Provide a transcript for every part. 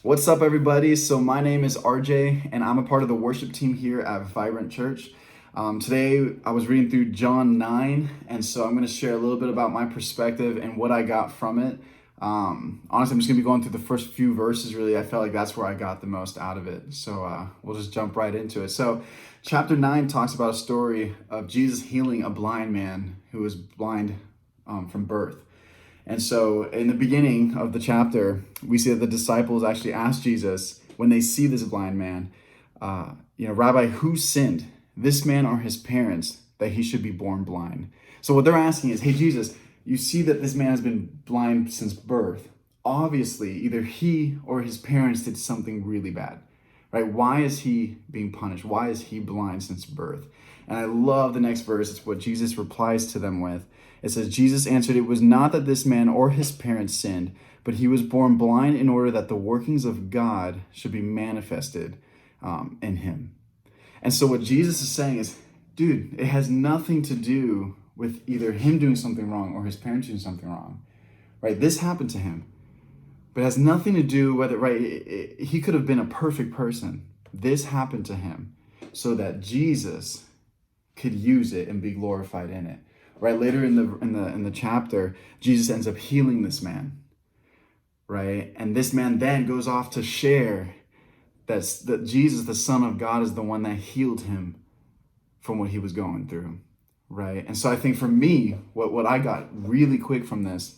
What's up, everybody? So my name is RJ, and I'm a part of the worship team here at Vibrant Church. Today, I was reading through John 9, and so I'm going to share a little bit about my perspective and what I got from it. Honestly, I'm just going to be going through the first few verses, really. I felt like that's where I got the most out of it. So we'll just jump right into it. So chapter 9 talks about a story of Jesus healing a blind man who was blind from birth. And so in the beginning of the chapter, we see that the disciples actually ask Jesus when they see this blind man, Rabbi, who sinned, this man or his parents, that he should be born blind? So what they're asking is, hey, Jesus, you see that this man has been blind since birth. Obviously, either he or his parents did something really bad, right? Why is he being punished? Why is he blind since birth? And I love the next verse. It's what Jesus replies to them with. It says, Jesus answered, it was not that this man or his parents sinned, but he was born blind in order that the workings of God should be manifested in him. And so what Jesus is saying is, dude, it has nothing to do with either him doing something wrong or his parents doing something wrong, right? This happened to him, but it has nothing to do whether, right, he could have been a perfect person. This happened to him so that Jesus could use it and be glorified in it. Right, later in the chapter, Jesus ends up healing this man, right? And this man then goes off to share that Jesus, the Son of God, is the one that healed him from what he was going through, right? And so I think for me, what I got really quick from this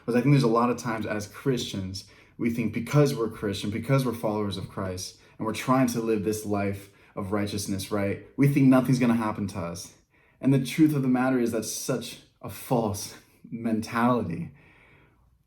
was I think there's a lot of times as Christians, we think because we're Christian, because we're followers of Christ, and we're trying to live this life of righteousness, right? We think nothing's going to happen to us. And the truth of the matter is that's such a false mentality,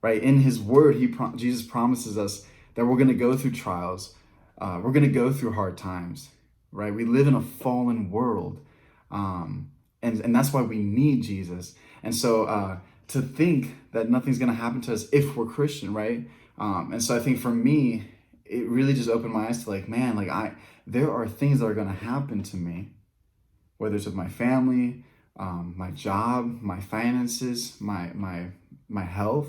right? In his word, Jesus promises us that we're going to go through trials. We're going to go through hard times, right? We live in a fallen world. And that's why we need Jesus. And so to think that nothing's going to happen to us if we're Christian, right? And so I think for me, it really just opened my eyes to like, man, there are things that are going to happen to me, whether it's with my family, my job, my finances, my health,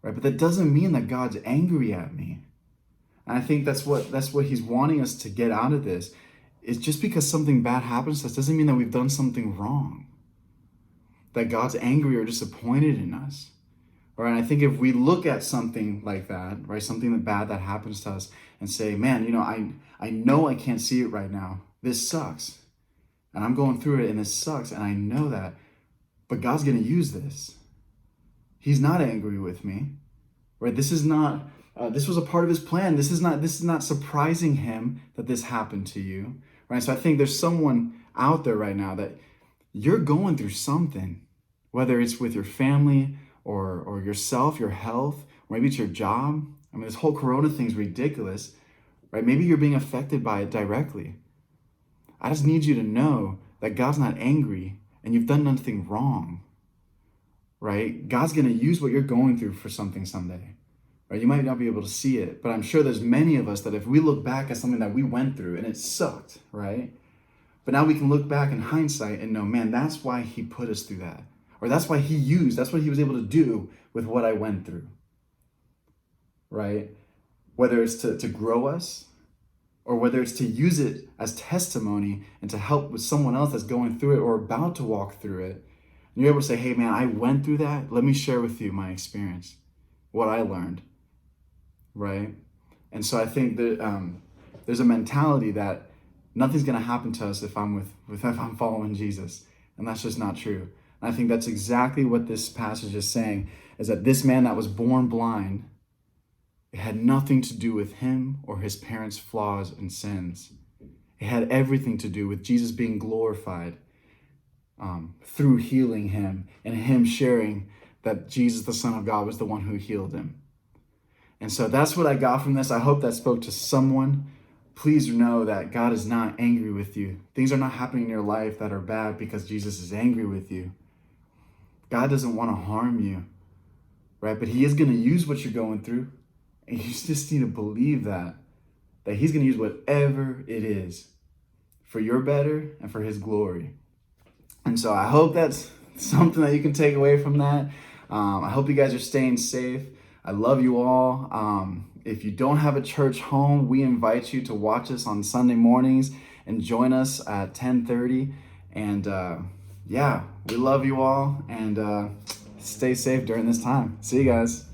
right? But that doesn't mean that God's angry at me. And I think that's what he's wanting us to get out of this. It's just because something bad happens to us doesn't mean that we've done something wrong, that God's angry or disappointed in us. Right? And I think if we look at something like that, right, something bad that happens to us and say, man, I know I can't see it right now. This sucks. And I'm going through it and it sucks and I know that, but God's going to use this. He's not angry with me, right? This is not, this was a part of his plan. This is not surprising him that this happened to you, right? So I think there's someone out there right now that you're going through something, whether it's with your family or yourself, your health, or maybe it's your job. I mean, this whole Corona thing is ridiculous, right? Maybe you're being affected by it directly. I just need you to know that God's not angry and you've done nothing wrong, right? God's going to use what you're going through for something someday, right? You might not be able to see it, but I'm sure there's many of us that if we look back at something that we went through and it sucked, right? But now we can look back in hindsight and know, man, that's why he put us through that. Or that's what he was able to do with what I went through, right? Whether it's to grow us, or whether it's to use it as testimony and to help with someone else that's going through it or about to walk through it. And you're able to say, hey man, I went through that. Let me share with you my experience, what I learned, right? And so I think that there's a mentality that nothing's going to happen to us if I'm following Jesus. And that's just not true. And I think that's exactly what this passage is saying, is that this man that was born blind, it had nothing to do with him or his parents' flaws and sins. It had everything to do with Jesus being glorified through healing him and him sharing that Jesus, the Son of God, was the one who healed him. And so that's what I got from this. I hope that spoke to someone. Please know that God is not angry with you. Things are not happening in your life that are bad because Jesus is angry with you. God doesn't want to harm you, right? But he is going to use what you're going through. And you just need to believe that he's going to use whatever it is for your better and for his glory. And so I hope that's something that you can take away from that. I hope you guys are staying safe. I love you all. If you don't have a church home, we invite you to watch us on Sunday mornings and join us at 10:30. And yeah, we love you all, and stay safe during this time. See you guys.